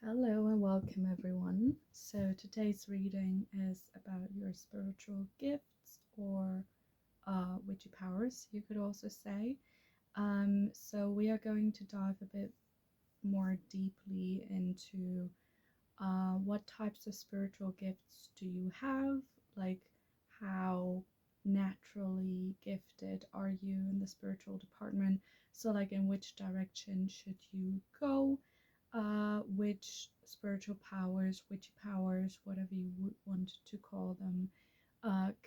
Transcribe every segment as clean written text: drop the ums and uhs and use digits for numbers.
Hello and welcome everyone. So today's reading is about your spiritual gifts or witchy powers, you could also say. So we are going to dive a bit more deeply into what types of spiritual gifts do you have, like how naturally gifted are you in the spiritual department, so like in which direction should you go, which spiritual powers, witchy powers, whatever you would want to call them,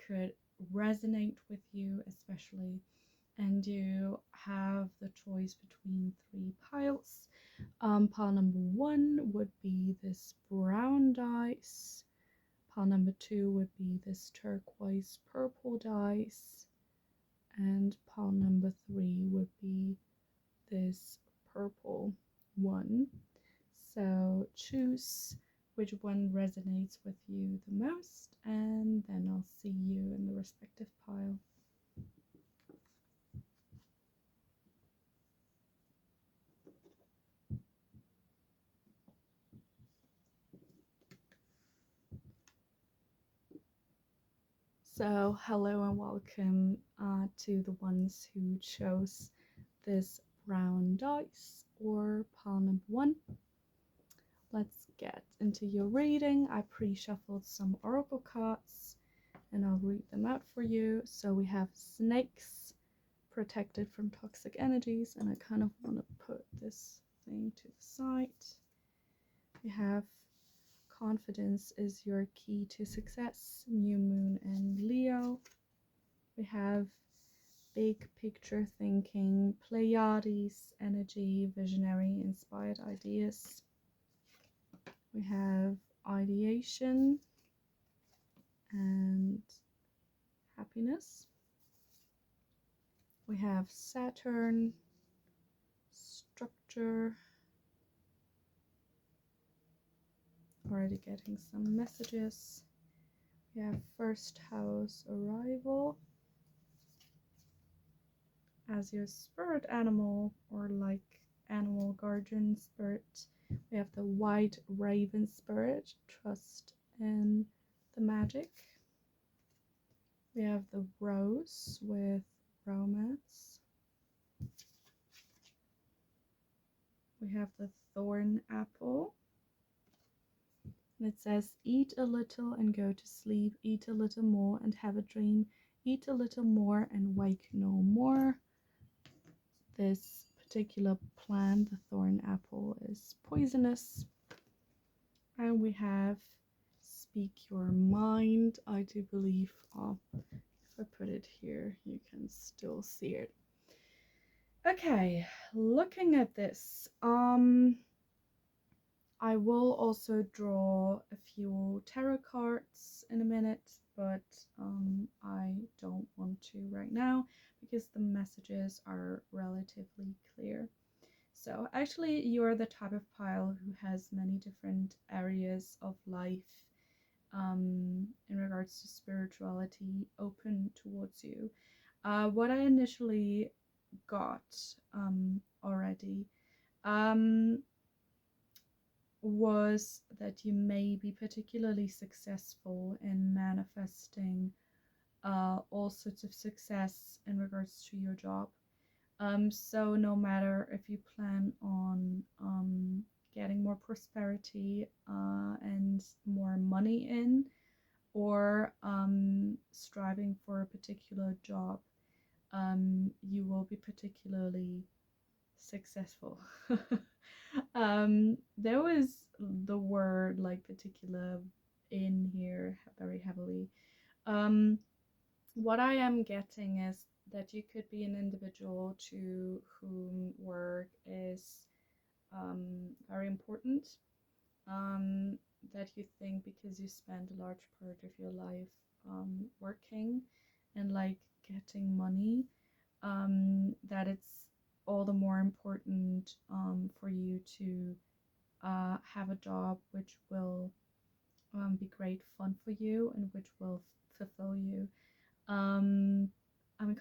could resonate with you, especially. And you have the choice between three piles. Pile number one would be this brown dice. Pile number two would be this turquoise purple dice. And pile number three would be this purple one. So choose which one resonates with you the most, and then I'll see you in the respective pile. So hello and welcome to the ones who chose this brown dice or pile number one. Let's get into your reading. I pre-shuffled some oracle cards and I'll read them out for you. So we have snakes, protected from toxic energies, and I kind of want to put this thing to the side. We have confidence is your key to success, new moon and Leo. We have big picture thinking, Pleiades energy, visionary, inspired ideas. We have ideation and happiness. We have Saturn, structure. Already getting some messages. We have first house, arrival. As your spirit animal, or like animal guardian spirit, we have the white raven spirit, trust in the magic. We have the rose with romance. We have the thorn apple. And it says, eat a little and go to sleep, eat a little more and have a dream, eat a little more and wake no more. This particular plant, the thorn apple, is poisonous. And we have speak your mind. I do believe, if I put it here, you can still see it. Okay, looking at this, I will also draw a few tarot cards in a minute, but I don't want to right now because the messages are relatively clear. So actually you're the type of pile who has many different areas of life in regards to spirituality open towards you. What I initially got already was that you may be particularly successful in manifesting all sorts of success in regards to your job. So no matter if you plan on getting more prosperity and more money in, or striving for a particular job, you will be particularly successful. There was the word like particular in here very heavily. What I am getting is that you could be an individual to whom work is very important. That you think because you spend a large part of your life working and like getting money, that it's all the more important for you to have a job which will be great fun for you and which will fulfill you. I'm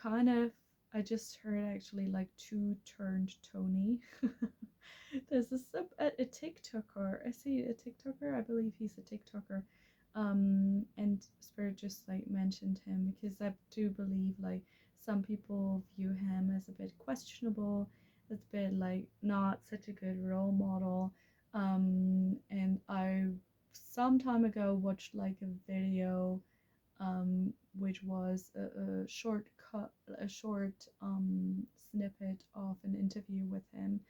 kind of I just heard actually like two turned Tony. There's a TikToker. I see a TikToker. I believe he's a TikToker. And Spirit just like mentioned him because I do believe like some people view him as a bit questionable. It's a bit like not such a good role model. And I some time ago watched like a video which was a short cut, a short snippet of an interview with him,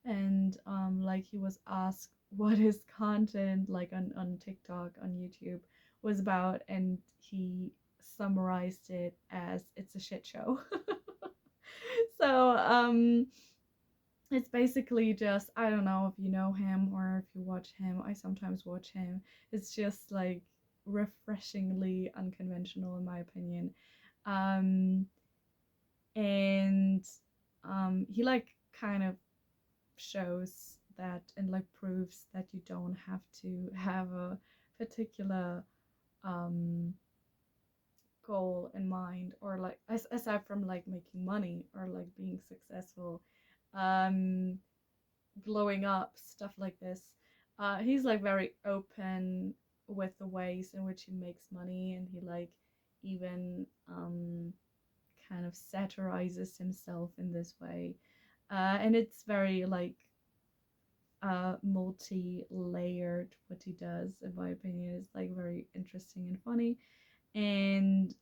and like he was asked what his content like on TikTok, on YouTube was about, and he summarized it as it's a shit show. So it's basically just, I don't know if you know him or if you watch him. I sometimes watch him. It's just like refreshingly unconventional in my opinion. Um and he like kind of shows that and like proves that you don't have to have a particular um goal in mind, or like aside from like making money or like being successful, um glowing up, stuff like this. He's like very open with the ways in which he makes money, and he like even kind of satirizes himself in this way. And it's very like multi-layered what he does. In my opinion, it's like very interesting and funny, and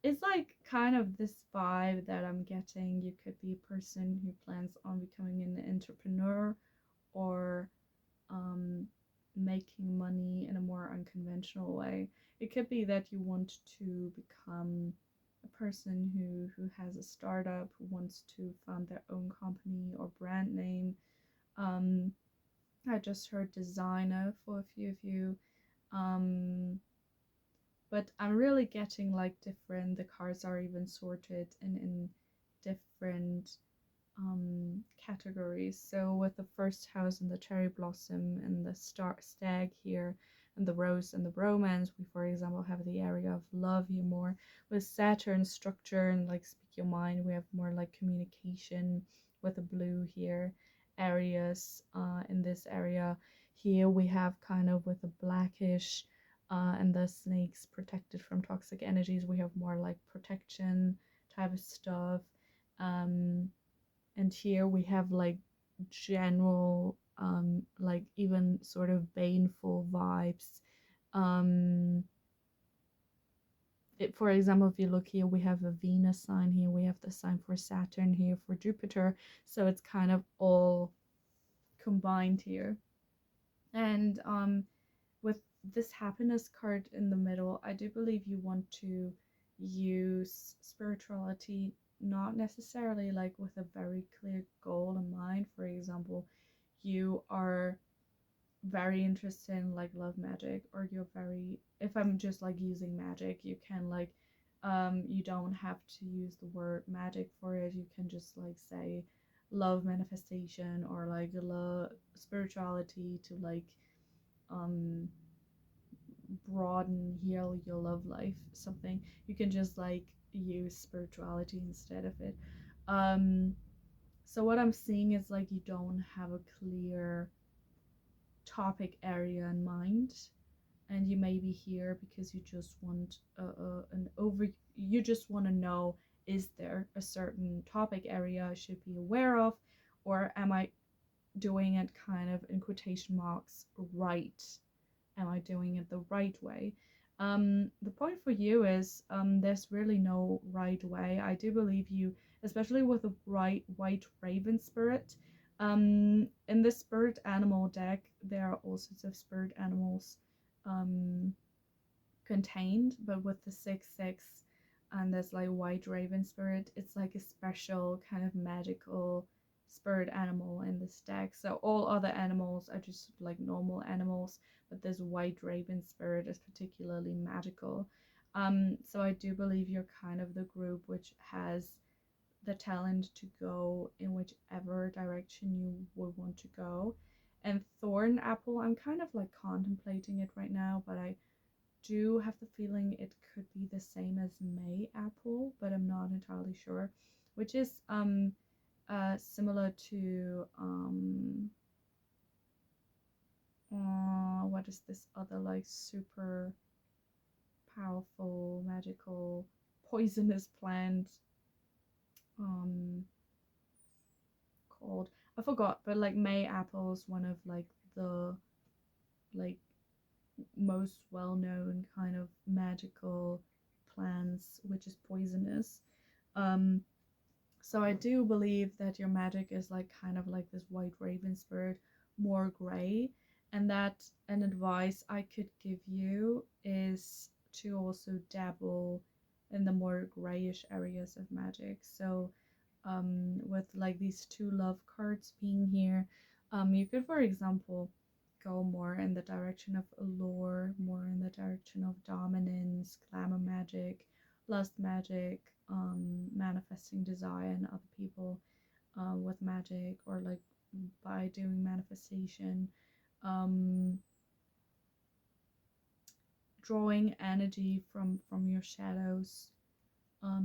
it's like kind of this vibe that I'm getting. You could be a person who plans on becoming an entrepreneur, or um, making money in a more unconventional way. It could be that you want to become a person who has a startup, who wants to found their own company or brand name. Um, I just heard designer for a few of you. Um, but I'm really getting like different, the cards are even sorted in different categories. So with the first house and the cherry blossom and the star stag here, and the rose and the romance, we for example have the area of love you more. With Saturn structure and like speak your mind, we have more like communication with the blue here. Areas in this area here we have kind of with the blackish and the snakes protected from toxic energies, we have more like protection type of stuff. um and here we have like general like even sort of baneful vibes. um for example, if you look here, we have a Venus sign here, we have the sign for Saturn here, for Jupiter, so it's kind of all combined here. And with this happiness card in the middle, I do believe you want to use spirituality not necessarily like with a very clear goal in mind. For example, you are very interested in like love magic, or you're very, if I'm just like using magic, you can like you don't have to use the word magic for it. You can just like say love manifestation, or like love spirituality to like um broaden, heal your love life, something. You can just like use spirituality instead of it. um so what I'm seeing is like you don't have a clear topic area in mind, and you may be here because you just want an over, you just want to know, is there a certain topic area I should be aware of, or am I doing it kind of in quotation marks right? Am I doing it the right way? The point for you is there's really no right way. I do believe you, especially with a bright white raven spirit. In the spirit animal deck, there are all sorts of spirit animals um, contained, but with the 6/6 and there's like white raven spirit, it's like a special kind of magical spirit animal in this deck. So all other animals are just like normal animals, but this white raven spirit is particularly magical. So I do believe you're kind of the group which has the talent to go in whichever direction you would want to go. And thorn apple, I'm kind of like contemplating it right now, but I do have the feeling it could be the same as May apple, but I'm not entirely sure, which is similar to what is this other like super powerful magical poisonous plant um called, I forgot, but like May apple is one of like the like most well-known kind of magical plants which is poisonous. um so I do believe that your magic is like kind of like this white raven spirit, more gray, and that an advice I could give you is to also dabble in the more grayish areas of magic. So with like these two love cards being here, you could, for example, go more in the direction of allure, more in the direction of dominance, glamour magic, lust magic, manifesting desire in other people with magic, or like by doing manifestation, um, drawing energy from your shadows,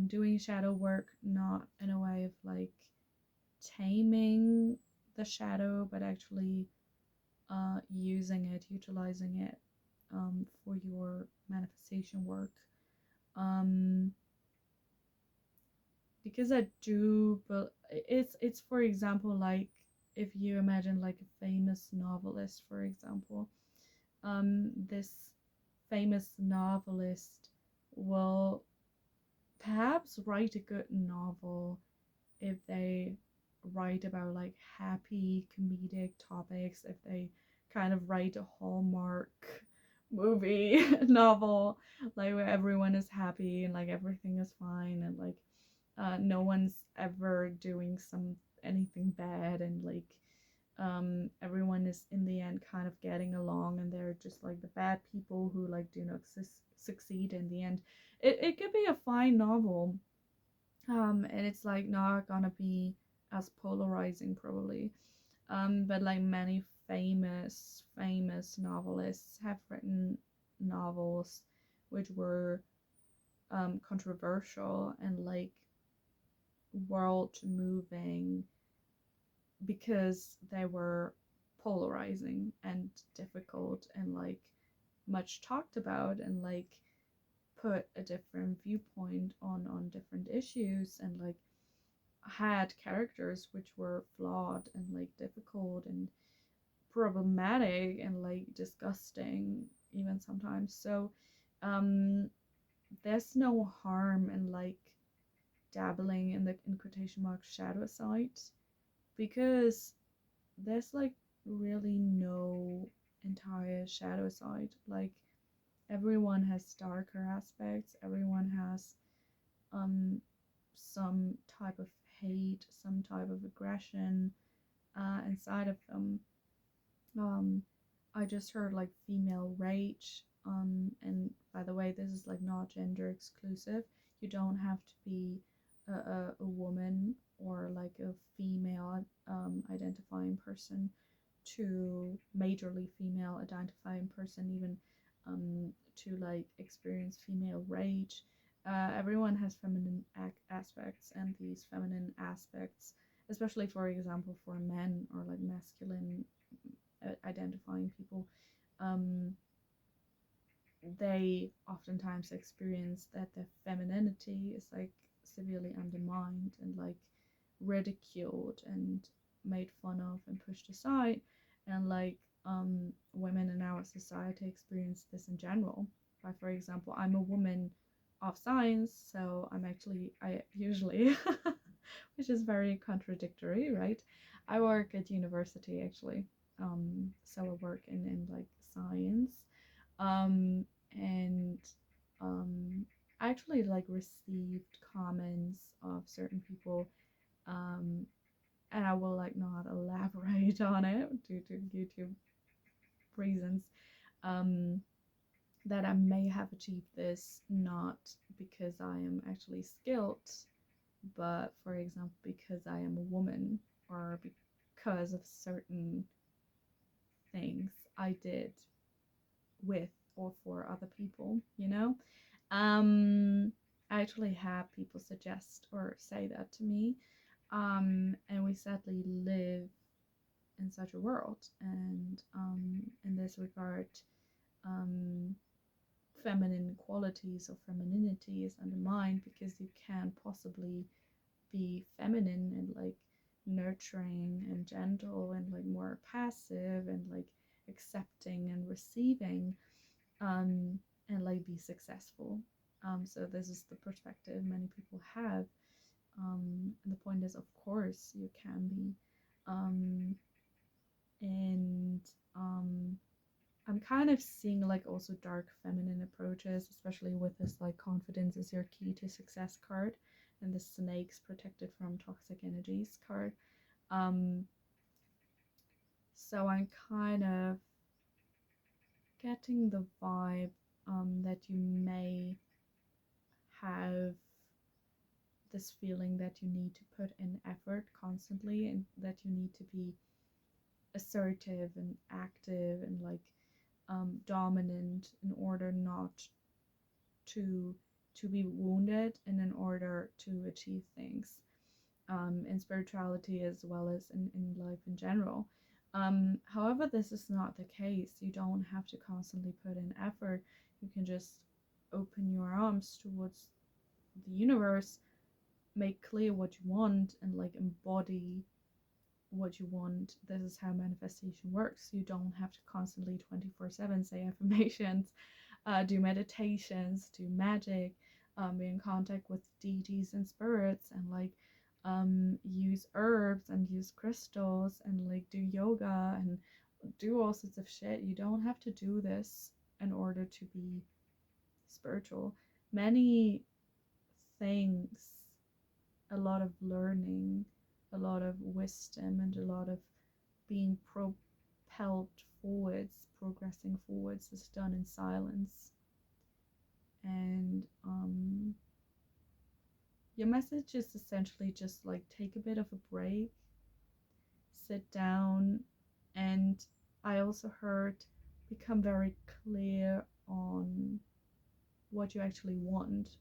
doing shadow work, not in a way of like taming the shadow, but actually using it, utilizing it for your manifestation work. Um, because I do, but it's for example like if you imagine like a famous novelist, for example, this famous novelist will perhaps write a good novel if they write about like happy comedic topics, if they kind of write a Hallmark movie novel, like where everyone is happy and like everything is fine, and like no one's ever doing anything bad, and like everyone is in the end kind of getting along, and they're just like the bad people who like do not succeed in the end. It could be a fine novel, and it's like not gonna be as polarizing probably, but like many famous novelists have written novels which were controversial and like world moving because they were polarizing and difficult and like much talked about, and like put a different viewpoint on different issues, and like had characters which were flawed and like difficult and problematic and like disgusting even sometimes. So um there's no harm in like dabbling in the, in quotation marks, shadow side, because there's like really no entire shadow side. Like everyone has darker aspects, everyone has some type of hate, some type of aggression inside of them. um I just heard like female rage, and by the way, this is like not gender exclusive. You don't have to be a woman or like a female identifying person to majorly female identifying person even, to like experience female rage. Everyone has feminine aspects, and these feminine aspects, especially for example for men or like masculine identifying people, um, they oftentimes experience that their femininity is like severely undermined and like ridiculed and made fun of and pushed aside. And like women in our society experience this in general by, for example, I'm a woman of science, so I usually which is very contradictory, right? I work at university actually, so I work in like science, um, and I actually like received comments of certain people, um, and I will like not elaborate on it due to YouTube reasons, um, that I may have achieved this not because I am actually skilled, but for example because I am a woman, or because of certain things I did with or for other people, you know. I actually have people suggest or say that to me. And we sadly live in such a world, and in this regard, um, feminine qualities or femininity is undermined because you can't possibly be feminine and like nurturing and gentle and like more passive and like accepting and receiving, um, and like be successful. So this is the perspective many people have. And the point is, of course, you can be. Um, and I'm kind of seeing like also dark feminine approaches, especially with this like confidence is your key to success card and the snakes protected from toxic energies card. Um, so I'm kind of getting the vibe that you may have this feeling that you need to put in effort constantly and that you need to be assertive and active and like dominant in order not to be wounded and in order to achieve things, in spirituality as well as in life in general. However, this is not the case. You don't have to constantly put in effort. You can just open your arms towards the universe, make clear what you want, and like embody what you want. This is how manifestation works. You don't have to constantly 24/7 say affirmations, do meditations, do magic, be in contact with deities and spirits, and like use herbs and use crystals and like do yoga and do all sorts of shit. You don't have to do this in order to be spiritual. Many things, a lot of learning, a lot of wisdom, and a lot of being propelled forwards, progressing forwards, is done in silence. And your message is essentially just like take a bit of a break, sit down, and I also heard become very clear on what you actually want.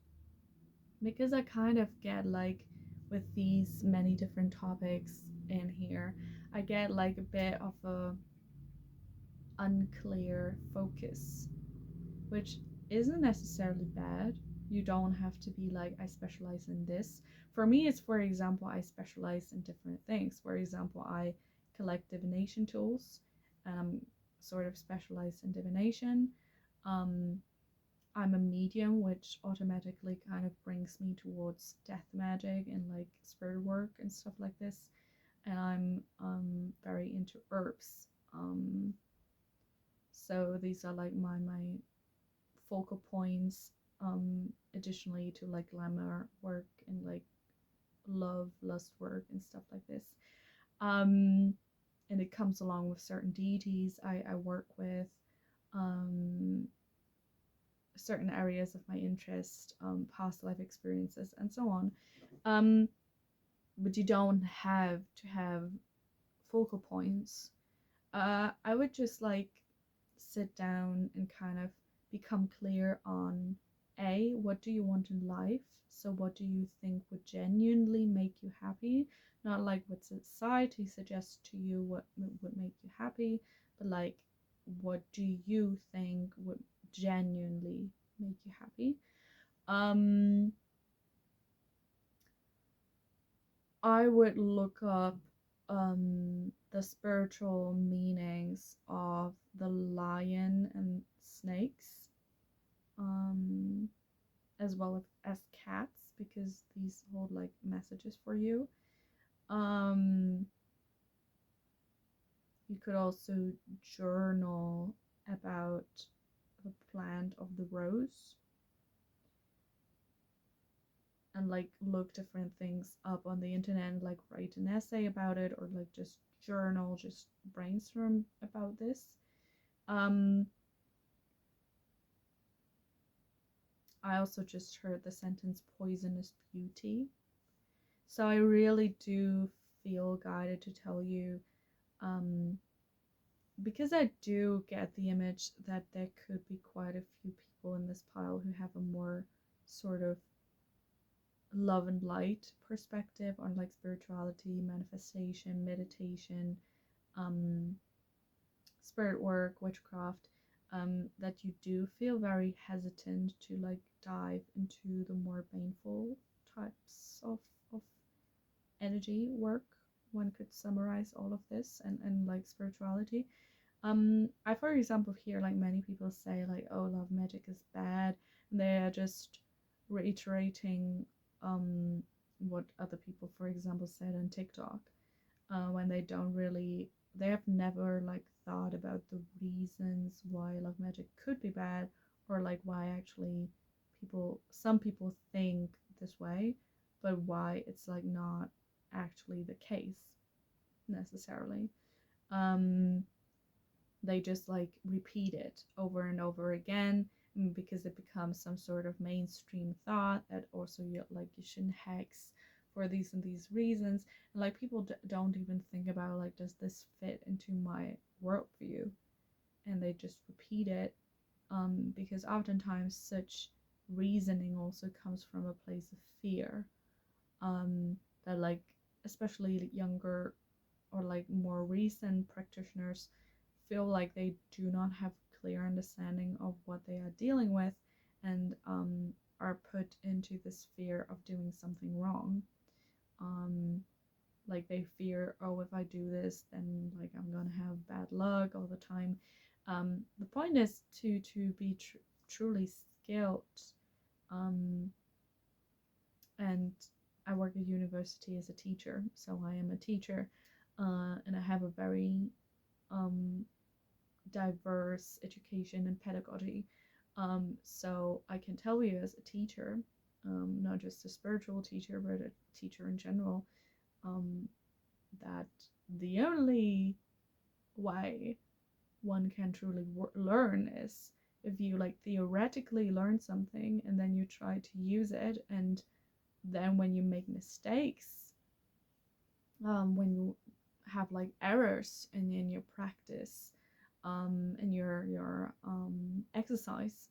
Because I kind of get like with these many different topics in here, I get like a bit of a unclear focus, which isn't necessarily bad. You don't have to be like, I specialize in this. For me, it's, for example, I specialize in different things. For example, I collect divination tools and I'm sort of specialized in divination. Um, I'm a medium, which automatically kind of brings me towards death magic and like spirit work and stuff like this. And I'm very into herbs. So these are like my focal points, additionally to like glamour work and like love lust work and stuff like this, and it comes along with certain deities I work with, um, certain areas of my interest, past life experiences and so on, um, but you don't have to have focal points. I would just like sit down and kind of become clear on A, what do you want in life? So, what do you think would genuinely make you happy? Not like what society suggests to you what would make you happy, but like what do you think would genuinely make you happy? Um, I would look up the spiritual meanings of the lion and snakes, um, as well as cats, because these hold like messages for you. Um, you could also journal about the plant of the rose and like look different things up on the internet and like write an essay about it or like just journal, just brainstorm about this. Um, I also just heard the sentence poisonous beauty. So I really do feel guided to tell you, um, because I do get the image that there could be quite a few people in this pile who have a more sort of love and light perspective on like spirituality, manifestation, meditation, um, spirit work, witchcraft, that you do feel very hesitant to like dive into the more painful types of energy work. One could summarize all of this and like spirituality. I for example hear like many people say like, oh, love magic is bad, and they are just reiterating what other people, for example, said on TikTok, when they have never like thought about the reasons why love magic could be bad, or like why actually some people think this way, but why it's like not actually the case necessarily. Um, they just like repeat it over and over again, because it becomes some sort of mainstream thought that also you shouldn't hex for these and these reasons, and like people don't even think about like, does this fit into my worldview, and they just repeat it, because oftentimes such reasoning also comes from a place of fear, that like especially younger or like more recent practitioners feel like they do not have clear understanding of what they are dealing with, and are put into this fear of doing something wrong. um, like they fear, oh, if I do this, then like I'm gonna have bad luck all the time. The point is to be truly skilled, um, and I work at university as a teacher, so I am a teacher, and I have a very um, diverse education and pedagogy. So I can tell you as a teacher, not just a spiritual teacher, but a teacher in general, um, that the only way one can truly learn is if you like theoretically learn something and then you try to use it, and then when you make mistakes, when you have like errors in your practice, in your exercise,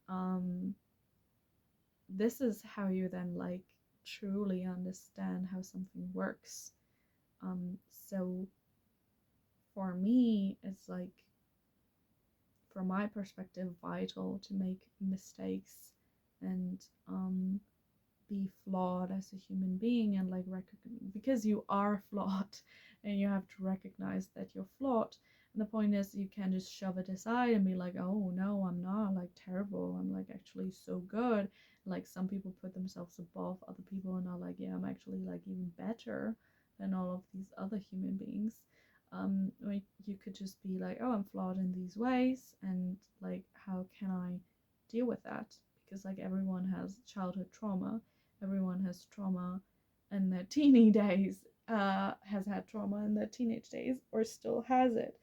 um, this is how you then like truly understand how something works. So for me, it's like, from my perspective, vital to make mistakes and be flawed as a human being, and like because you are flawed and you have to recognize that you're flawed. And the point is, you can't just shove it aside and be like, oh no, I'm not like terrible, I'm like actually so good. Like some people put themselves above other people and are like, yeah, I'm actually like even better than all of these other human beings. Like you could just be like, oh, I'm flawed in these ways, and like how can I deal with that? Because like everyone has childhood trauma, everyone has trauma in their teeny days, has had trauma in their teenage days, or still has it.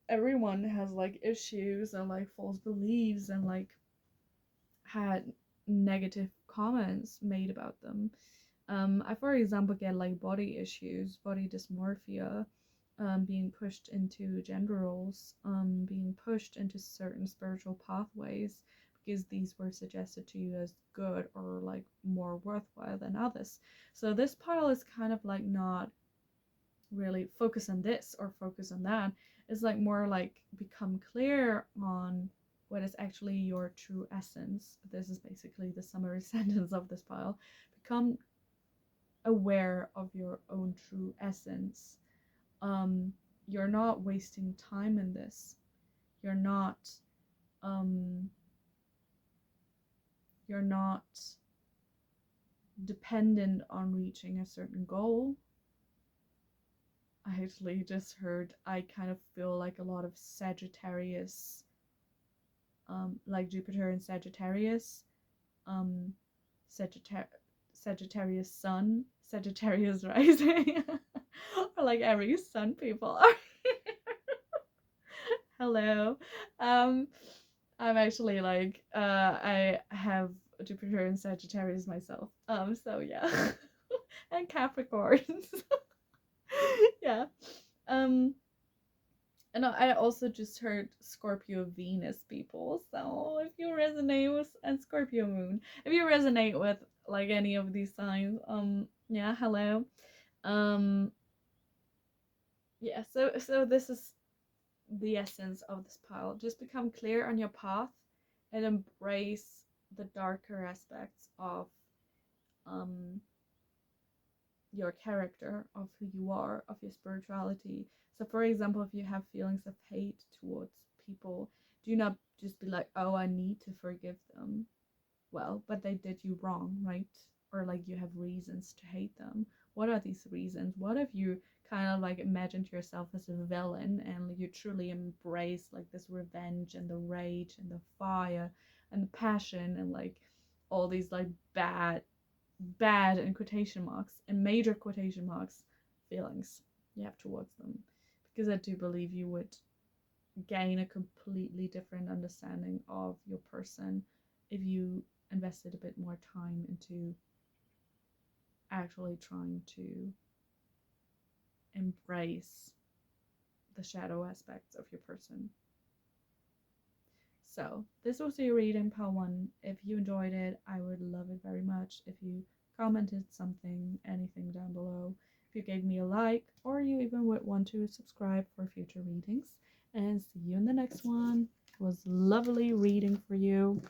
Everyone has like issues and like false beliefs and like had negative comments made about them. I, for example, get like body issues, body dysmorphia, being pushed into gender roles, being pushed into certain spiritual pathways because these were suggested to you as good or like more worthwhile than others. So this pile is kind of like not really focus on this or focus on that. It's like more like become clear on what is actually your true essence. This is basically the summary sentence of this pile. Become aware of your own true essence. You're not wasting time in this. You're not um, you're not dependent on reaching a certain goal. I actually just heard, I kind of feel like a lot of Sagittarius, like Jupiter and Sagittarius, um, Sagittarius Sun, Sagittarius rising, or like every Sun people are. Hello. Um, I'm actually like, I have Jupiter and Sagittarius myself. So yeah, and Capricorns. Yeah. Um, And I also just heard Scorpio Venus people. So if you resonate with and Scorpio Moon, if you resonate with like any of these signs, yeah, hello. Um yeah, so this is the essence of this pile. Just become clear on your path and embrace the darker aspects of um your character, of who you are, of your spirituality. So, for example, if you have feelings of hate towards people, do not just be like, oh, I need to forgive them. Well, but they did you wrong, right? Or like you have reasons to hate them. What are these reasons? What if you kind of like imagined yourself as a villain and you truly embrace like this revenge and the rage and the fire and the passion and like all these like bad in quotation marks and major quotation marks feelings you have towards them, because I do believe you would gain a completely different understanding of your person if you invested a bit more time into actually trying to embrace the shadow aspects of your person. So this was your reading, part one. If you enjoyed it, I would love it very much if you commented something, anything down below. If you gave me a like, or you even would want to subscribe for future readings. And see you in the next one. It was lovely reading for you.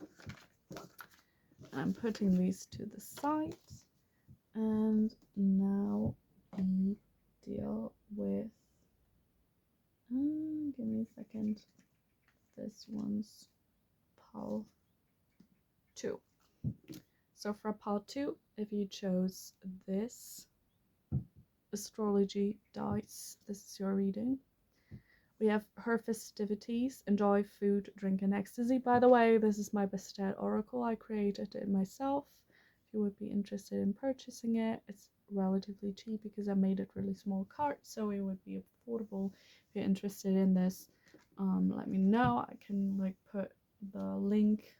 I'm putting these to the side. And now we deal with. Give me a second. This one's Paul 2. So for part 2, if you chose this astrology dice, this is your reading. We have her festivities, enjoy food, drink, and ecstasy. By the way, this is my Bastet Oracle. I created it myself. If you would be interested in purchasing it, it's relatively cheap because I made it really small cart, so it would be affordable. If you're interested in this, let me know. I can like put the link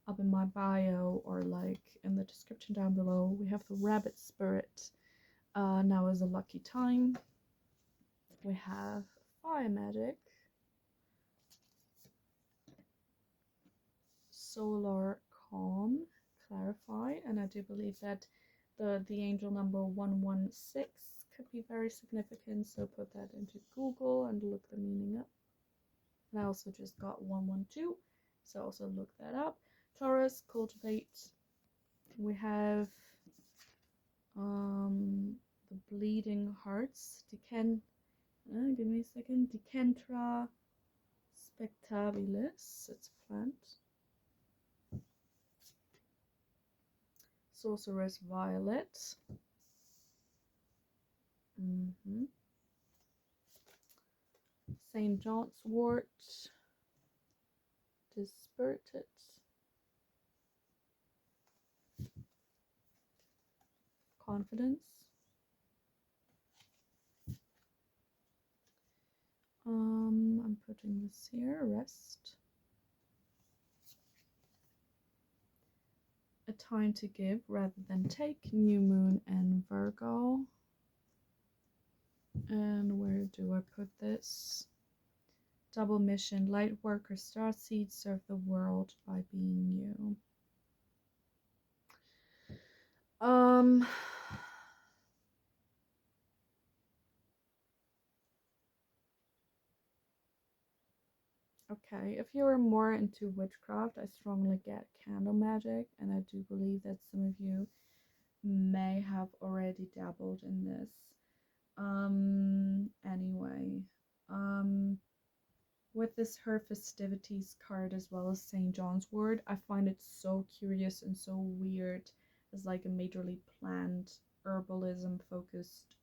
up in my bio or like in the description down below. We have the rabbit spirit. Now is a lucky time. We have fire magic, solar calm, clarify, and I do believe that the angel number 116 could be very significant, so put that into Google and look the meaning up. And I also just got 112, so also look that up. Taurus, cultivate. We have the bleeding hearts, give me a second, Decentra spectabilis, it's a plant. Sorceress violet. St. John's wort, dispirited. Confidence. I'm putting this here, rest. A time to give rather than take, new moon and Virgo. And where do I put this? Double mission, light worker, star seed, serve the world by being you. Okay, if you're more into witchcraft, I strongly get candle magic, and I do believe that some of you may have already dabbled in this. Anyway, with this her festivities card as well as St. John's wort, I find it so curious and so weird as like a majorly plant herbalism focused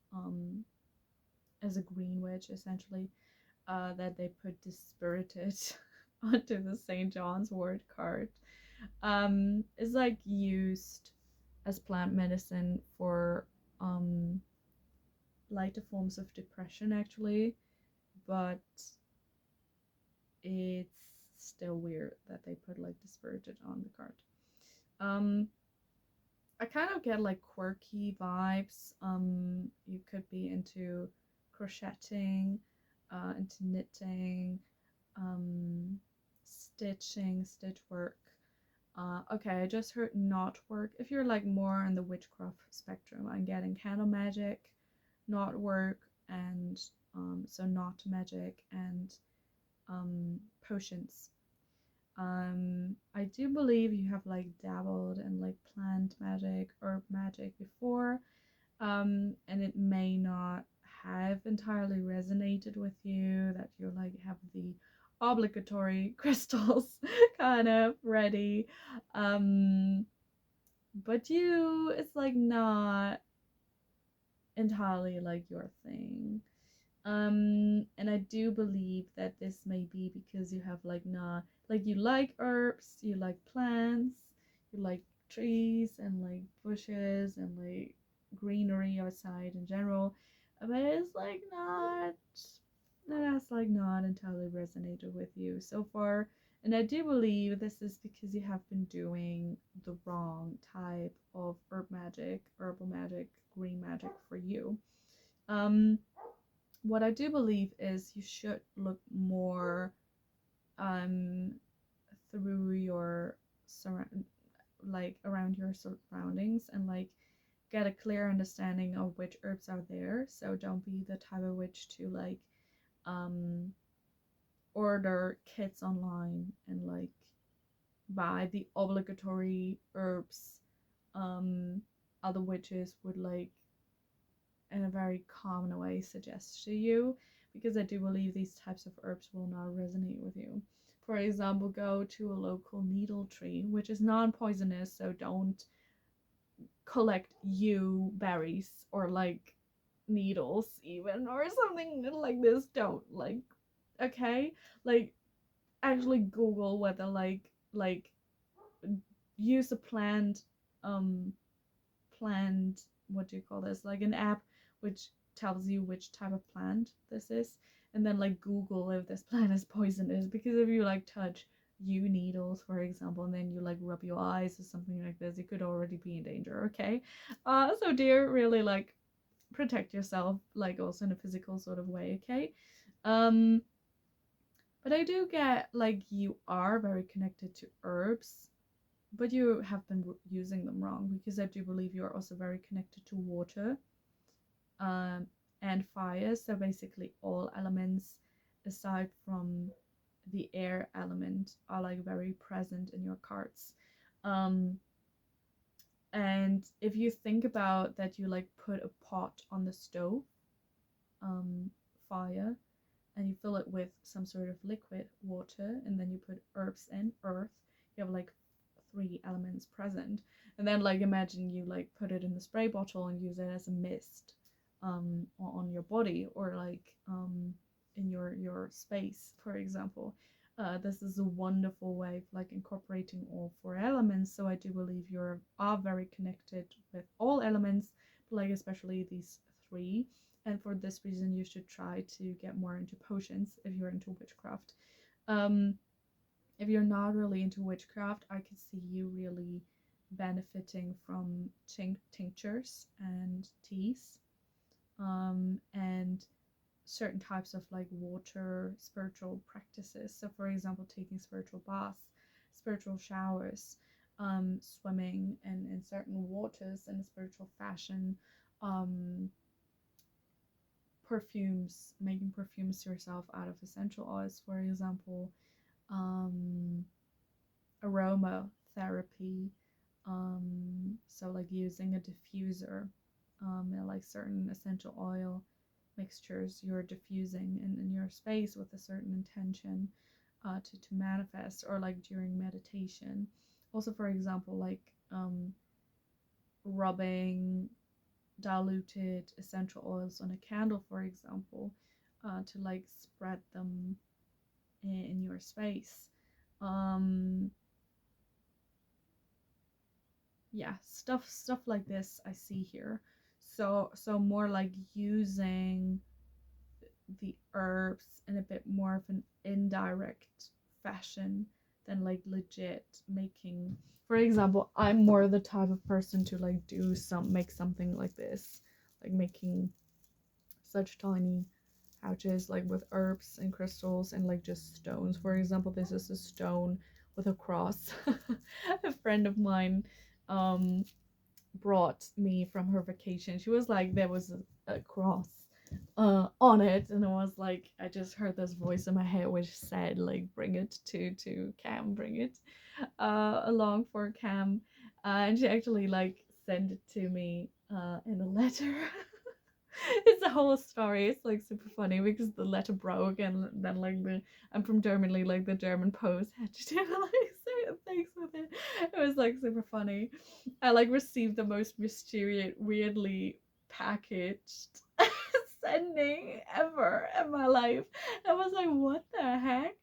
as a green witch essentially, that they put dispirited onto the St. John's wort card. Is like used as plant medicine for lighter forms of depression actually, but it's still weird that they put like dispirited on the card. I kind of get like quirky vibes. You could be into crocheting, into knitting, stitching, stitch work. Okay, I just heard knot work. If you're like more on the witchcraft spectrum, I'm getting candle magic, knot work, and so knot magic and potions. I do believe you have like dabbled in like plant magic, herb magic before, and it may not have entirely resonated with you, that you like have the obligatory crystals kind of ready. Um, but it's like not entirely like your thing. And I do believe that this may be because you have like not like you like herbs, you like plants, you like trees and like bushes and like greenery outside in general, but it's like not that's like not entirely resonated with you so far. And I do believe this is because you have been doing the wrong type of herb magic, herbal magic, green magic for you. Um, what I do believe is you should look more um through your surround like around your surroundings and like get a clear understanding of which herbs are there. So don't be the type of witch to like um order kits online and like buy the obligatory herbs um other witches would like in a very common way suggest to you, because I do believe these types of herbs will not resonate with you. For example, go to a local needle tree, which is non poisonous, so don't collect yew berries or like needles, even, or something like this. Don't like, okay? Like, actually Google whether like use a um, plant, what do you call this, like an app which tells you which type of plant this is, and then like Google if this plant is poisonous, because if you like touch yew needles for example and then you like rub your eyes or something like this, you could already be in danger. Okay, so dear, really like protect yourself, like also in a physical sort of way. Okay, um but I do get like you are very connected to herbs, but you have been using them wrong, because I do believe you're also very connected to water um, and fire. So basically, all elements aside from the air element are like very present in your cards. Um, and if you think about that, you like put a pot on the stove, fire, and you fill it with some sort of liquid water, and then you put herbs in earth, you have like three elements present. And then like imagine you like put it in the spray bottle and use it as a mist on your body, or like in your space for example. This is a wonderful way of like incorporating all four elements. So I do believe you are very connected with all elements, but like especially these three. And for this reason you should try to get more into potions if you're into witchcraft. um if you're not really into witchcraft, I could see you really benefiting from tinctures and teas, and certain types of like water spiritual practices. So, for example, taking spiritual baths, spiritual showers, swimming in certain waters in a spiritual fashion, um, perfumes, making perfumes yourself out of essential oils, for example, um, aroma therapy, so like using a diffuser, and like certain essential oil mixtures you're diffusing in your space with a certain intention to manifest, or like during meditation. Also, for example, like rubbing diluted essential oils on a candle, for example, to like spread them in your space. Um, yeah, stuff like this I see here. So more like using the herbs in a bit more of an indirect fashion than like legit making. For example, I'm more the type of person to like make something like this, like making such tiny pouches like with herbs and crystals and like just stones. For example, this is a stone with a cross. A friend of mine um brought me from her vacation. She was like, there was a cross on it, and it was like, I just heard this voice in my head which said like, bring it to Cam, bring it along for Cam. And she actually like sent it to me in a letter. It's a whole story. It's like super funny because the letter broke, and then like I'm from Germany, like the German post had to do like certain things with it. It was like super funny. I like received the most mysterious, weirdly packaged sending ever in my life. I was like, what the heck?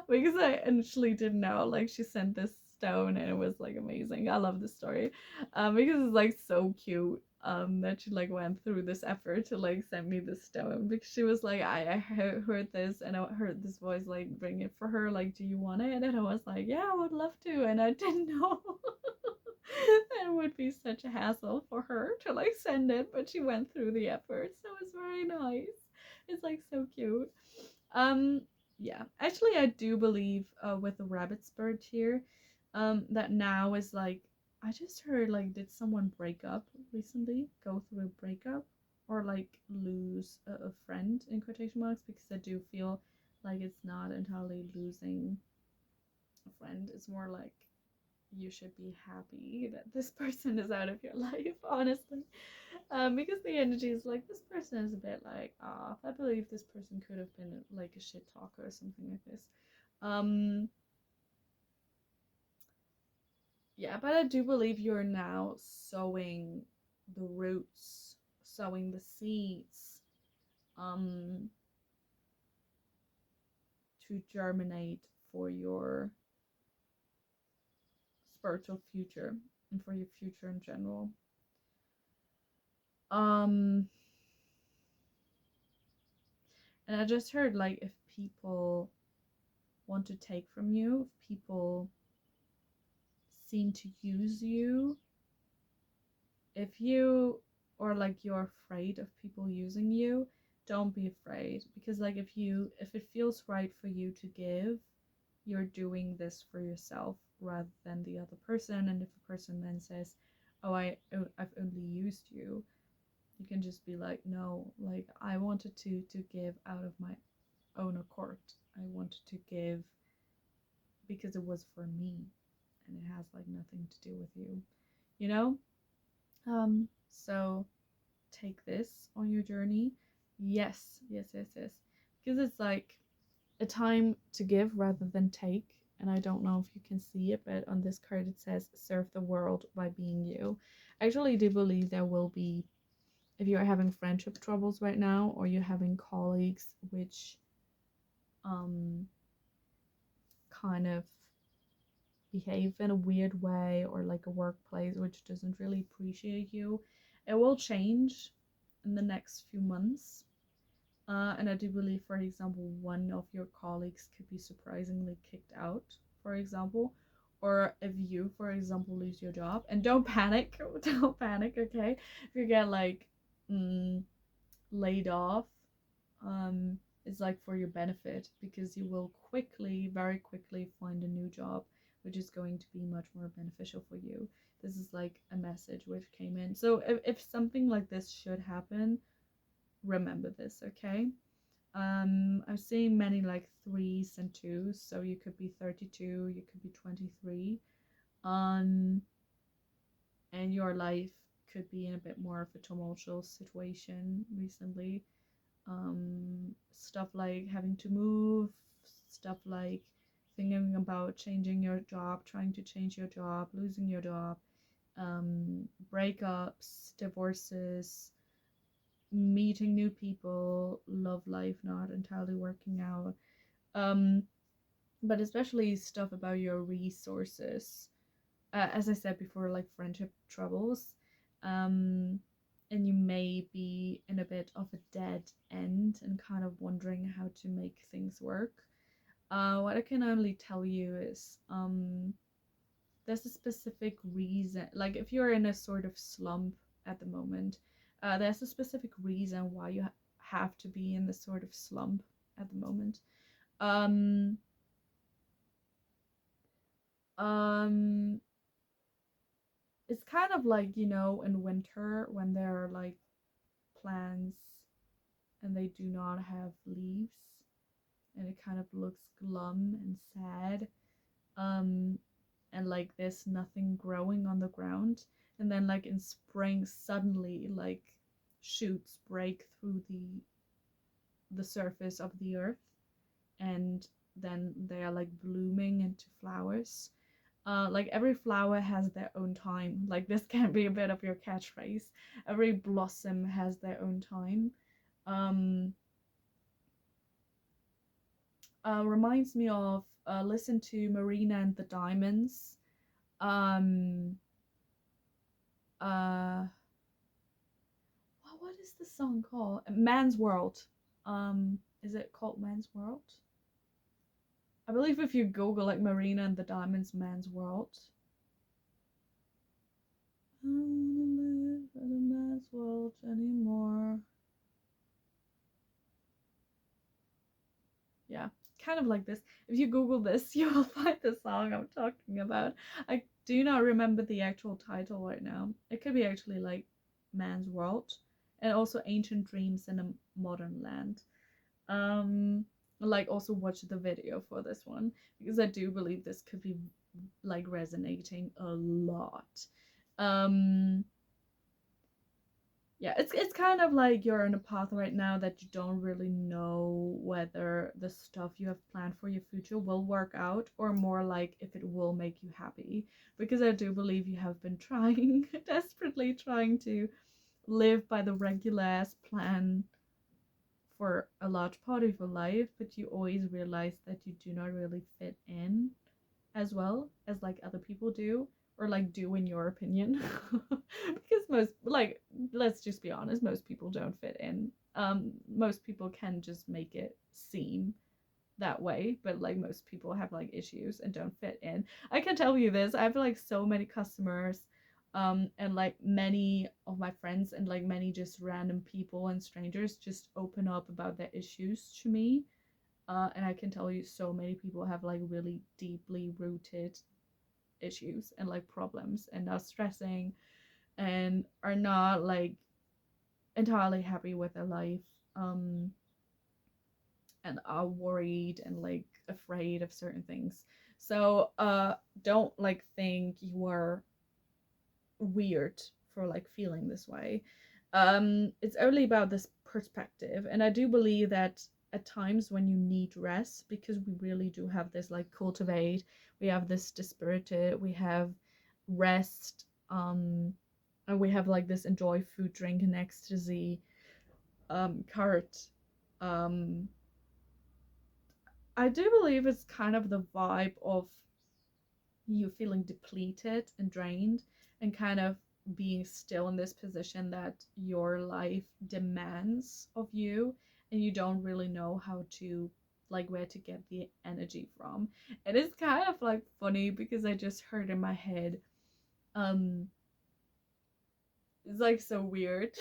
Because I initially didn't know. Like she sent this stone and it was like amazing. I love this story. Because it's like so cute. That she like went through this effort to like send me this stone, because she was like, I heard this and I heard this voice like, bring it for her, like, do you want it? And I was like, yeah, I would love to. And I didn't know it would be such a hassle for her to like send it, but she went through the effort, so it's very nice. It's like so cute. um yeah, actually I do believe with the rabbit spirit here, that now is like, I just heard like, did someone break up recently, go through a breakup, or like lose a friend in quotation marks, because I do feel like it's not entirely losing a friend, it's more like you should be happy that this person is out of your life, honestly. Because the energy is like, this person is a bit like off. I believe this person could have been like a shit talker or something like this. um yeah, but I do believe you're now sowing the roots, sowing the seeds, um to germinate for your spiritual future and for your future in general. um and I just heard like, if people want to take from you, if people seem to use you, if you, or like you're afraid of people using you, don't be afraid, because like, if it feels right for you to give, you're doing this for yourself rather than the other person. And if a person then says, oh, I've only used you, you can just be like, no, like, I wanted to give out of my own accord. I wanted to give because it was for me, and it has like nothing to do with you, you know? So take this on your journey. Yes, yes, yes, yes. Because it's like a time to give rather than take. And I don't know if you can see it, but on this card it says, serve the world by being you. I actually do believe there will be, if you're having friendship troubles right now, or you're having colleagues which um kind of behave in a weird way, or like a workplace which doesn't really appreciate you, it will change in the next few months. And I do believe, for example, one of your colleagues could be surprisingly kicked out, for example. Or if you, for example, lose your job, and don't panic, don't panic, okay? If you get like laid off, um, it's like for your benefit, because you will quickly, very quickly find a new job, which is going to be much more beneficial for you. This is like a message which came in. So if something like this should happen, remember this, okay? I'm seeing many like threes and twos, so you could be 32, you could be 23. Um, and your life could be in a bit more of a tumultuous situation recently. Stuff like having to move, stuff like thinking about changing your job, trying to change your job, losing your job, breakups, divorces, meeting new people, love life not entirely working out, um, but especially stuff about your resources. As I said before, like friendship troubles, and you may be in a bit of a dead end and kind of wondering how to make things work. What I can only tell you is, there's a specific reason. Like if you're in a sort of slump at the moment, there's a specific reason why you have to be in this sort of slump at the moment. Um, um, it's kind of like, in winter when there are like plants and they do not have leaves and it kind of looks glum and sad. Um, and like there's nothing growing on the ground. And then like in spring suddenly like shoots break through the surface of the earth, and then they are like blooming into flowers. Like every flower has their own time. Like this can be a bit of your catchphrase. Every blossom has their own time. Um, Reminds me of listen to Marina and the Diamonds. Um, uh, what is the song called? Man's World. Is it called Man's World? I believe if you Google like Marina and the Diamonds Man's World. I don't wanna live in a man's world anymore. Yeah, kind of like this. If you Google this, you will find the song I'm talking about. I do not remember the actual title right now. It could be actually like Man's World, and also Ancient Dreams in a Modern Land. Like also watch the video for this one because I do believe this could be like resonating a lot. Um, yeah, it's kind of like you're in a path right now that you don't really know whether the stuff you have planned for your future will work out, or more like if it will make you happy. Because I do believe you have been trying, desperately trying to live by the regular ass plan for a large part of your life, but you always realize that you do not really fit in as well as like other people do, or like do in your opinion. Because most, like, let's just be honest, most people don't fit in. Most people can just make it seem that way, but like most people have like issues and don't fit in. I can tell you this, I have like so many customers, and like many of my friends and like many just random people and strangers just open up about their issues to me. And I can tell you so many people have like really deeply rooted issues and like problems and are stressing and are not like entirely happy with their life, um and are worried and like afraid of certain things. So don't like think you are weird for like feeling this way. It's only about this perspective, and I do believe that at times when you need rest, because we really do have this like cultivate, we have this dispirited, we have rest, and we have like this enjoy food, drink, and ecstasy cart. um I do believe it's kind of the vibe of you feeling depleted and drained and kind of being still in this position that your life demands of you, and you don't really know how to like where to get the energy from. And it's kind of like funny because I just heard in my head, um it's like so weird.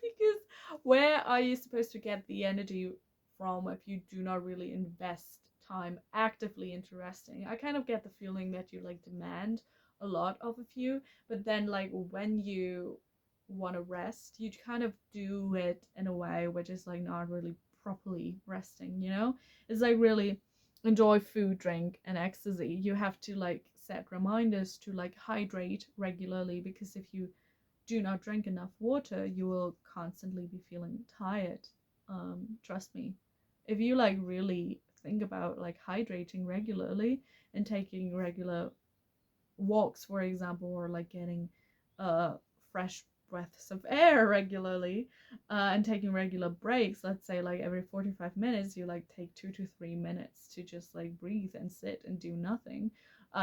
Because where are you supposed to get the energy from if you do not really invest time actively into resting? I kind of get the feeling that you like demand a lot of you, but then like when you want to rest, you kind of do it in a way which is like not really properly resting, you know? It's like really enjoy food, drink, and ecstasy. You have to like set reminders to like hydrate regularly, because if you do not drink enough water, you will constantly be feeling tired. Trust me. If you like really think about like hydrating regularly and taking regular walks, for example, or like getting fresh breaths of air regularly, and taking regular breaks, let's say like every 45 minutes you like take 2 to 3 minutes to just like breathe and sit and do nothing,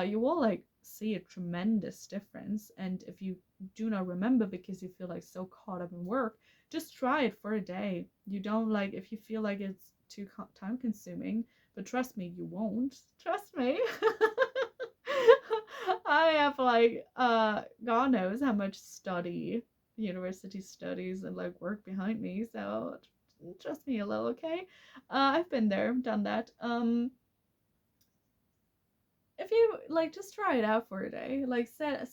you will like see a tremendous difference. And if you do not remember because you feel like so caught up in work, just try it for a day. You don't like, if you feel like it's too time consuming, but trust me, you won't. Trust me. I have like God knows how much study, university studies, and like work behind me. So Trust me a little, okay? I've been there, done that. If you like, just try it out for a day. Like set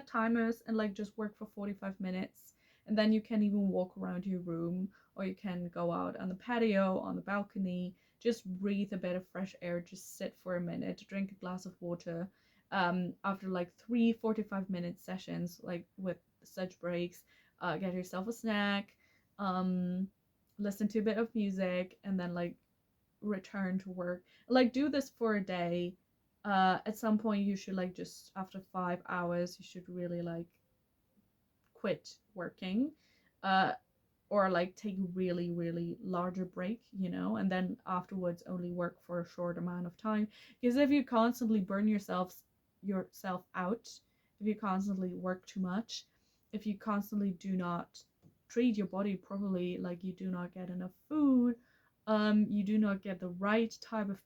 timers and like just work for 45 minutes, and then you can even walk around your room, or you can go out on the patio, on the balcony, just breathe a bit of fresh air, just sit for a minute, drink a glass of water. After like 3 45 minute sessions, like with such breaks, get yourself a snack, um, listen to a bit of music, and then like return to work. Like do this for a day. At some point you should like, just after 5 hours you should really like quit working, uh or like take a really larger break, and then afterwards only work for a short amount of time. Because if you constantly burn yourself out, if you constantly work too much, if you constantly do not treat your body properly, like you do not get enough food, you do not get the right type of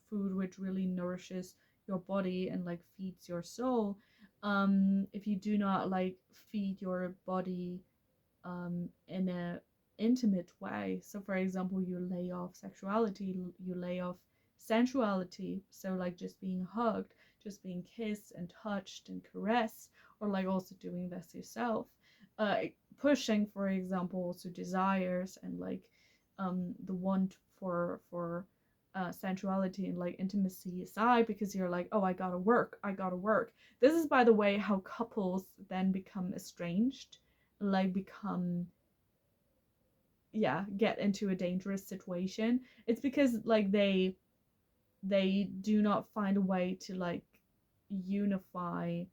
food which really nourishes your body and like feeds your soul, if you do not like feed your body in a intimate way. So for example, you lay off sexuality, you lay off sensuality, so like just being hugged, just being kissed and touched and caressed, or like also doing this yourself, uh pushing for example also desires and like the want for sensuality and like intimacy aside, because you're like, oh, I gotta work. This is, by the way, how couples then become estranged, like become, yeah, get into a dangerous situation. It's because like they do not find a way to like unify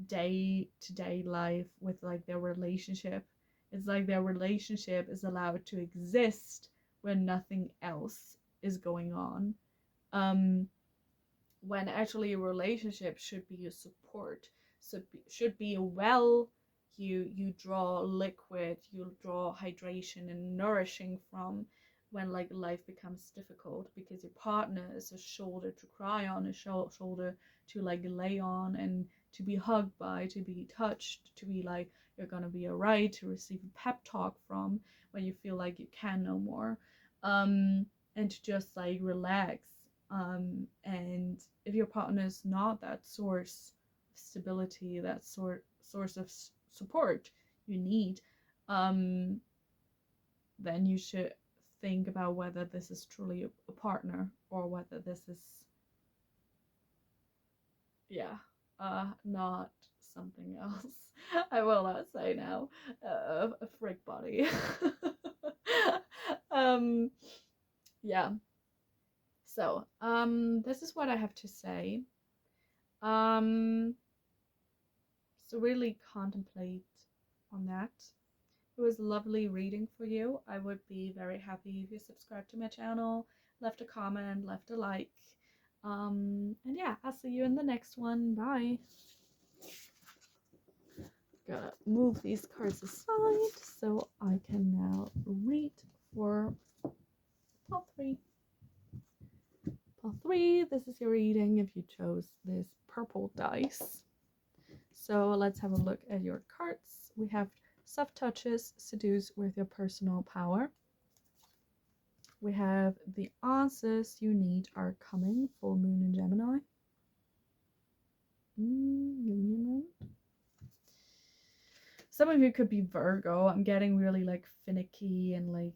day to day life with like their relationship. It's like their relationship is allowed to exist when nothing else is going on, um when actually a relationship should be a support, should be a well. You draw liquid, you draw hydration and nourishing from when like life becomes difficult, because your partner is a shoulder to cry on, a shoulder to like lay on and to be hugged by, to be touched, to be like you're gonna be alright, to receive a pep talk from when you feel like you can no more, and to just like relax. And if your partner is not that source of stability, that source of support you need, um, then you should think about whether this is truly a partner, or whether this is, yeah, not something else. I will not say now, a frick body. um, yeah. So, this is what I have to say. Um, so really contemplate on that. It was lovely reading for you. I would be very happy if you subscribed to my channel, left a comment, left a like. And yeah, I'll see you in the next one. Bye. Gotta move these cards aside so I can now read for part 3. Part 3, this is your reading if you chose this purple dice. So let's have a look at your cards. We have soft touches, seduce with your personal power. We have the answers you need are coming, full moon in Gemini. Some of you could be Virgo. I'm getting really like finicky and like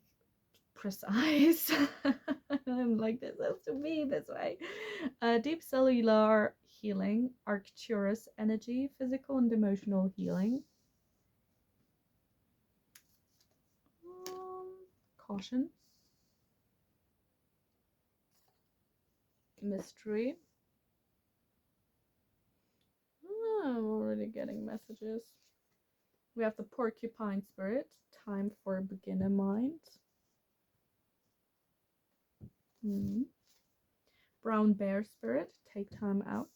precise. I'm like, this has to be this way. Deep cellular healing, Arcturus energy, physical and emotional healing. Caution. Mystery. I'm already getting messages. We have the porcupine spirit, time for a beginner mind. Brown bear spirit, take time out.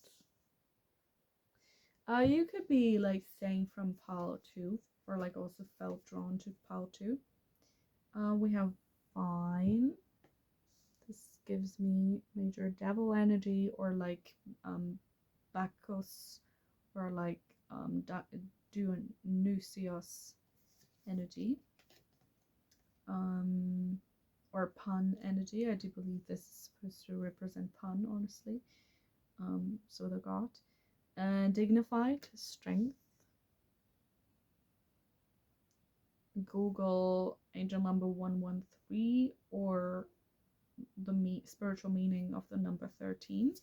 You could be like staying from pile 2, or like also felt drawn to pile 2. We have fine. This gives me major devil energy, or like Bacchus, or like Dionysios energy. or pun energy. I do believe this is supposed to represent pun, honestly. So the god. Dignified, strength. Google angel number 113 or the spiritual meaning of the number 13.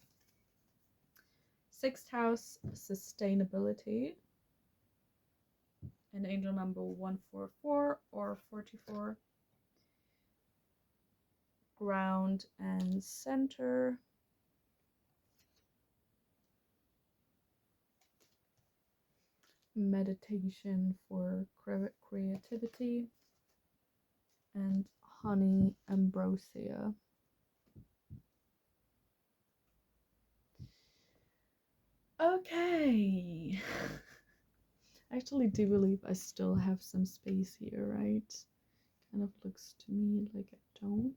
Sixth house, sustainability. And angel number 144 or 44. Ground and center. Meditation for creativity. And honey ambrosia. Okay. I actually do believe I still have some space here, right? Kind of looks to me like I don't.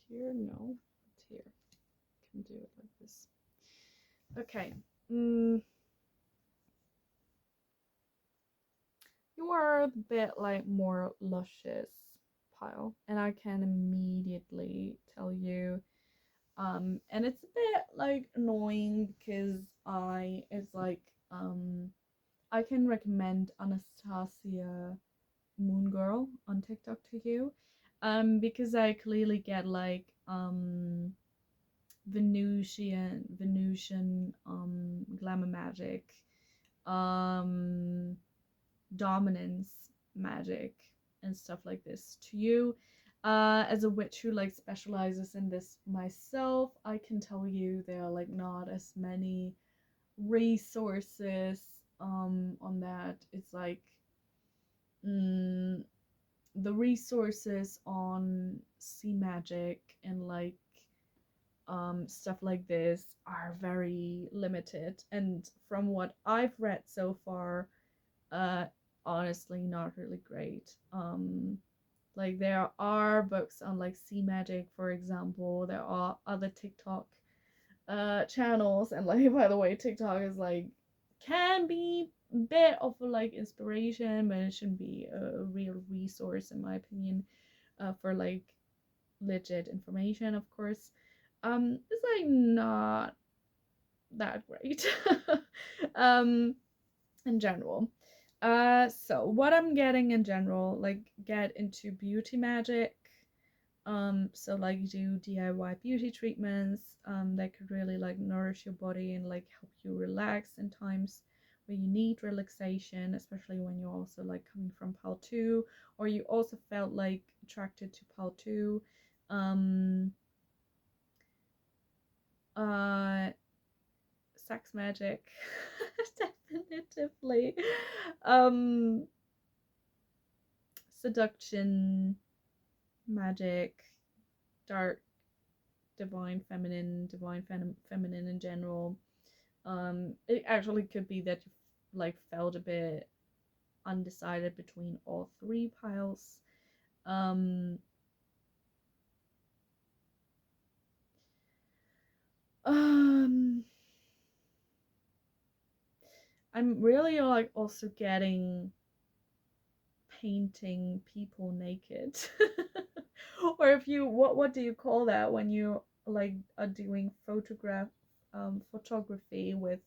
Here, no. It's here. I can do it like this. Okay. You are a bit like more luscious pile, and I can immediately tell you. And it's a bit like annoying because it's like I can recommend Anastasia Moon Girl on TikTok to you, because I clearly get like Venusian glamour magic, um dominance magic and stuff like this to you. As a witch who like specializes in this myself, I can tell you there are like not as many resources on that. It's like the resources on sea magic and like stuff like this are very limited, and from what I've read so far, uh honestly not really great. Like there are books on like sea magic, for example. There are other TikTok channels, and like by the way, TikTok is like can be a bit of a like inspiration, but it shouldn't be a real resource in my opinion, for like legit information, of course. It's like not that great. um in general. So what I'm getting in general, like get into beauty magic. So like do DIY beauty treatments, that could really like nourish your body and like help you relax in times where you need relaxation, especially when you're also like coming from pal 2, or you also felt like attracted to pal 2. Um, uh, Sex magic, definitively. Um, Seduction magic, dark, feminine in general. It actually could be that you like felt a bit undecided between all three piles. Um, um, I'm really like also getting painting people naked. Or if you what do you call that when you like are doing photography with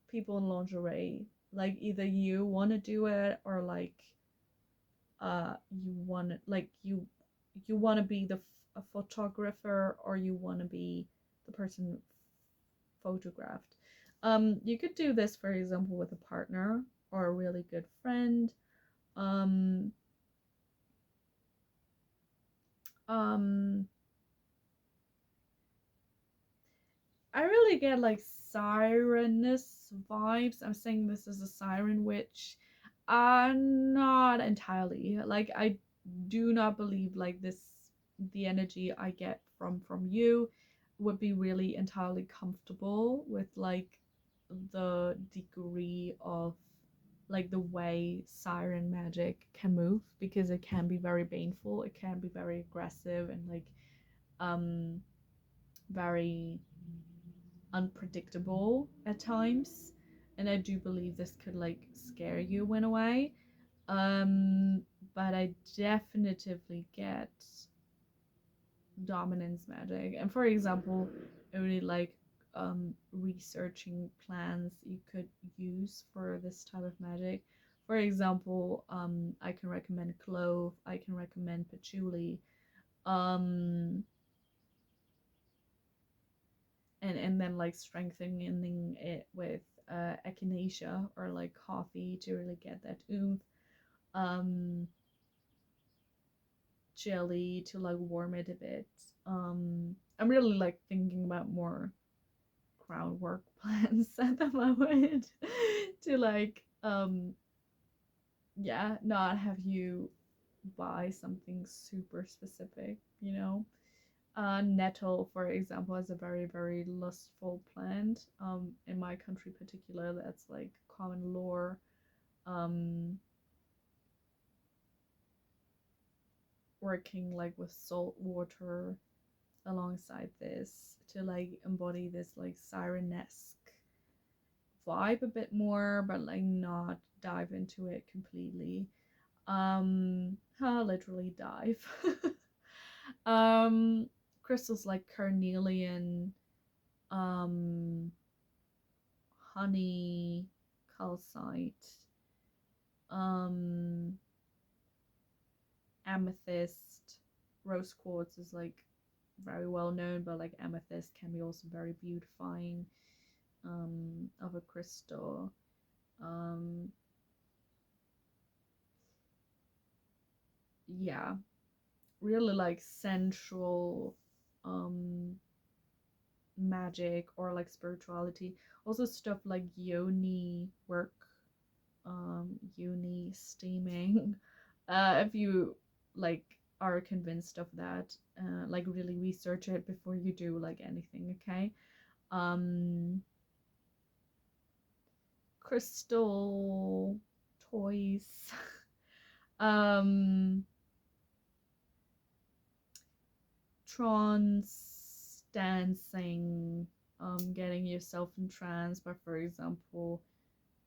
people in lingerie? Like either you want to do it, or like you want like you want to be a photographer, or you want to be the person photographed. You could do this, for example, with a partner or a really good friend. um um I really get like sireness vibes. I'm saying this is a siren witch. Not entirely. Like I do not believe like this the energy I get from you would be really entirely comfortable with like the degree of like the way siren magic can move, because it can be very baneful, it can be very aggressive and like um very unpredictable at times, and I do believe this could like scare you in a way. um but I definitively get dominance magic. And for example, I really like researching plants you could use for this type of magic. For example, I can recommend clove, I can recommend patchouli, um, and then like strengthening it with echinacea or like coffee to really get that oomph. Um, jelly to like warm it a bit. I'm really like thinking about more groundwork plans at the moment to like yeah, not have you buy something super specific, you know. Nettle, for example, is a very, very lustful plant. In my country, particular, that's like common lore. Um, working like with salt water alongside this to like embody this like sirenesque vibe a bit more, but like not dive into it completely. Literally dive. um, crystals like carnelian, um, honey, calcite, um, amethyst, rose quartz is like very well known, but like amethyst can be also very beautifying of a crystal. Um, yeah, really like sensual um magic or like spirituality. Also stuff like yoni work, yoni steaming. If you like are convinced of that, like really research it before you do like anything, okay? Um, crystal toys. um, trance dancing, getting yourself in trance. But for example,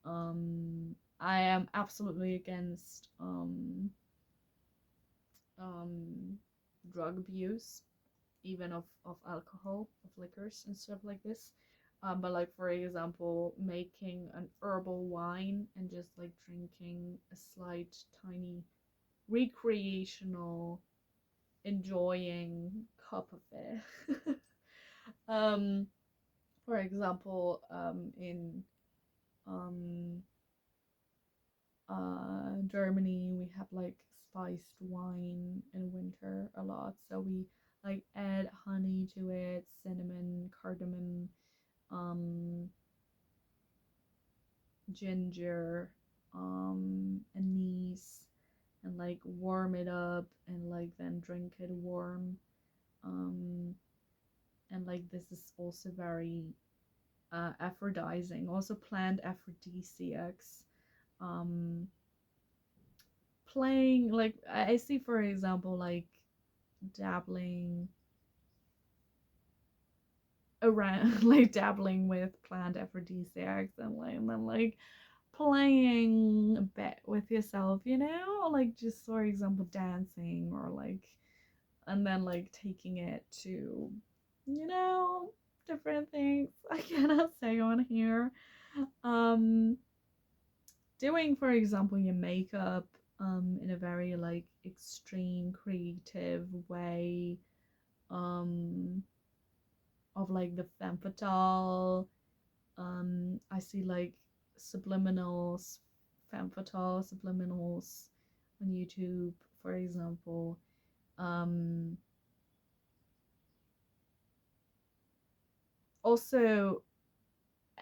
I am absolutely against um, drug abuse, even of alcohol, of liquors and stuff like this. But like for example, making an herbal wine and just like drinking a slight tiny recreational enjoying cup of it. um, for example, in um, Germany, we have like spiced wine in winter a lot, so we like add honey to it, cinnamon, cardamom, um, ginger, anise, and like warm it up and like then drink it warm. Um, and like this is also very aphrodizing, also plant aphrodisiacs. Um, playing like I see for example like dabbling around like dabbling with plant aphrodisiacs and then like playing a bit with yourself, you know, or like just for example dancing or like and then like taking it to, you know, different things I cannot say on here. um Doing for example your makeup in a very like extreme creative way, um of like the femme fatale. I see like subliminals, femme fatale subliminals on YouTube, for example. Um, Also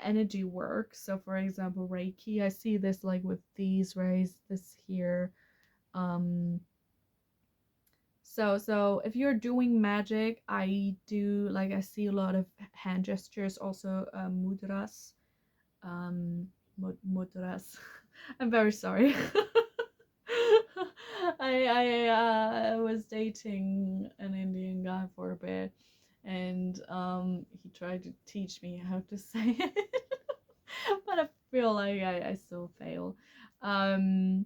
energy work. So, for example, Reiki. I see this like with these rays, this here. Um, so if you're doing magic, I do like I see a lot of hand gestures, also mudras. Um, mudras. I'm very sorry. I was dating an Indian guy for a bit, and he tried to teach me how to say it, but I feel like I still fail. Um,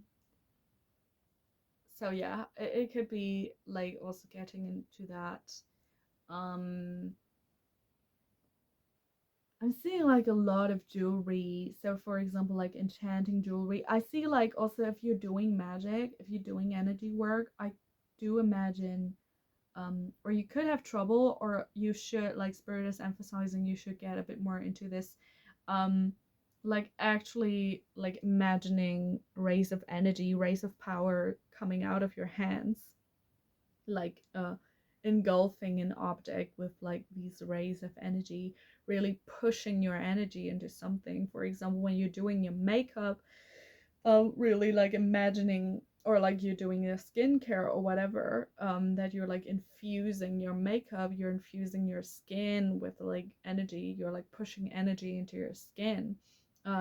So yeah, it could be like also getting into that. um I'm seeing like a lot of jewelry. So for example, like enchanting jewelry. I see like also if you're doing magic, if you're doing energy work, I do imagine or you could have trouble, or you should, like Spirit is emphasizing, you should get a bit more into this, um like actually like imagining rays of energy, rays of power coming out of your hands, like engulfing an object with like these rays of energy, really pushing your energy into something. For example, when you're doing your makeup, really like imagining, or like you're doing your skincare or whatever, that you're like infusing your makeup, you're infusing your skin with like energy, you're like pushing energy into your skin.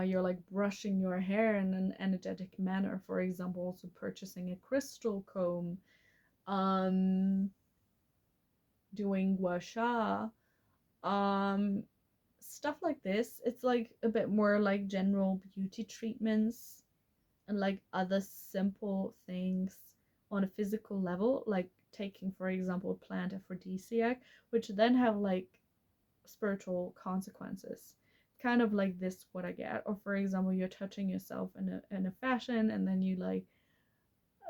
You're like brushing your hair in an energetic manner, for example, also purchasing a crystal comb, um doing gua sha, um stuff like this. It's like a bit more like general beauty treatments and like other simple things on a physical level, like taking, for example, a plant aphrodisiac, which then have like spiritual consequences. Kind of like this, what I get. Or for example, you're touching yourself in a fashion, and then you like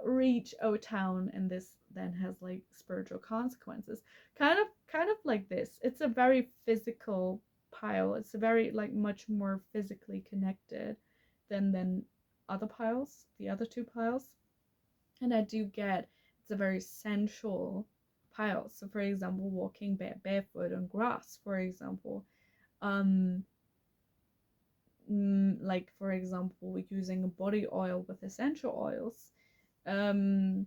reach O Town, and this then has like spiritual consequences. Kind of like this. It's a very physical pile. It's a very like much more physically connected than other piles, the other two piles. And I do get it's a very sensual pile. So for example, walking barefoot on grass, for example. Um like for example, using a body oil with essential oils. Um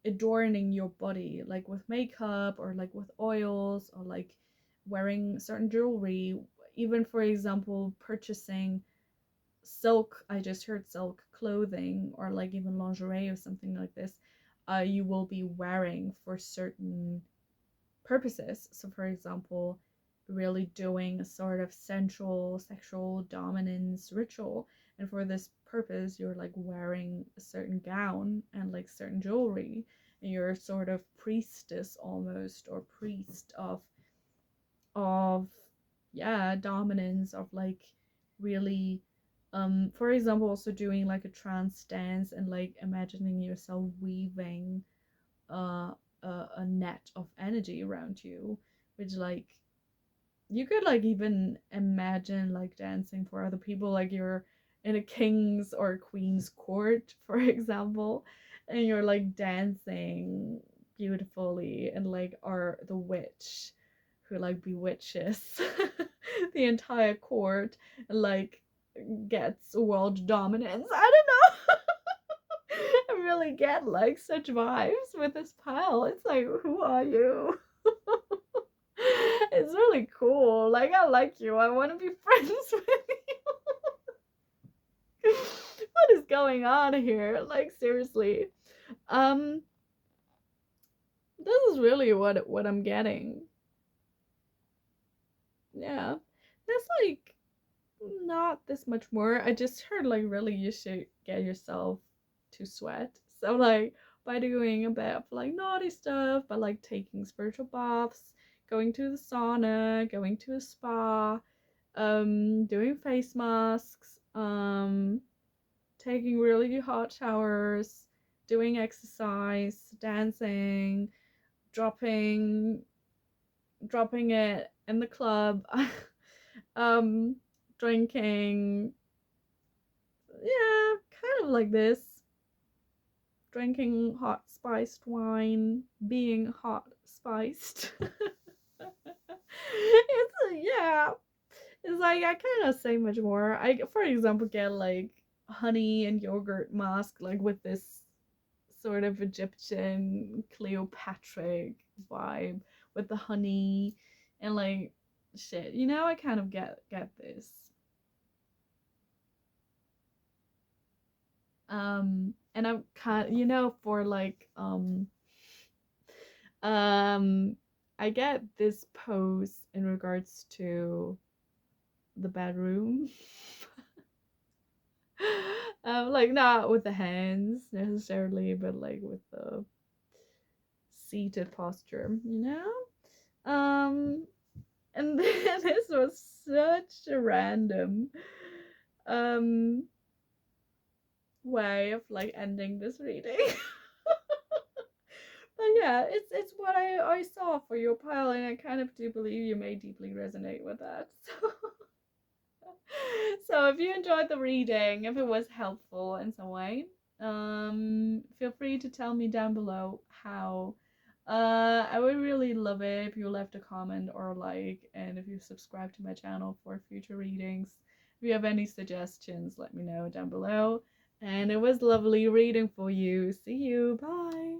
adorning your body like with makeup, or like with oils, or like wearing certain jewelry, even for example purchasing silk, I just heard silk clothing, or like even lingerie or something like this, you will be wearing for certain purposes. So for example, really doing a sort of sensual sexual dominance ritual, and for this purpose you're like wearing a certain gown and like certain jewelry, and you're sort of priestess almost, or priest of yeah, dominance, of like really, for example also doing like a trance dance, and like imagining yourself weaving uh a net of energy around you, which like you could like even imagine like dancing for other people, like you're in a king's or queen's court, for example, and you're like dancing beautifully, and like are the witch who like bewitches the entire court, and like gets world dominance. I don't know. I really get like such vibes with this pile. It's like, who are you? It's really cool. Like, I like you. I want to be friends with you. What is going on here? Like, seriously. Um, this is really what I'm getting. Yeah. There's like not this much more. I just heard like really you should get yourself to sweat. So like by doing a bit of like naughty stuff, but like taking spiritual baths, going to the sauna, going to a spa, doing face masks, taking really hot showers, doing exercise, dancing, dropping dropping it in the club, um, drinking, yeah, kind of like this, drinking hot spiced wine, being hot spiced. It's yeah, it's like I cannot say much more. I, for example, get like honey and yogurt mask, like with this sort of Egyptian Cleopatra vibe with the honey and like shit. You know, I kind of get this. And I'm kind, you know, for like um I get this pose in regards to the bedroom. Like not with the hands necessarily, but like with the seated posture, you know? And then this was such a random um way of like ending this reading. But yeah, it's what I saw for your pile, and I kind of do believe you may deeply resonate with that. So if you enjoyed the reading, if it was helpful in some way, feel free to tell me down below how. I would really love it if you left a comment or a like, and if you subscribe to my channel for future readings. If you have any suggestions, let me know down below. And it was lovely reading for you. See you. Bye.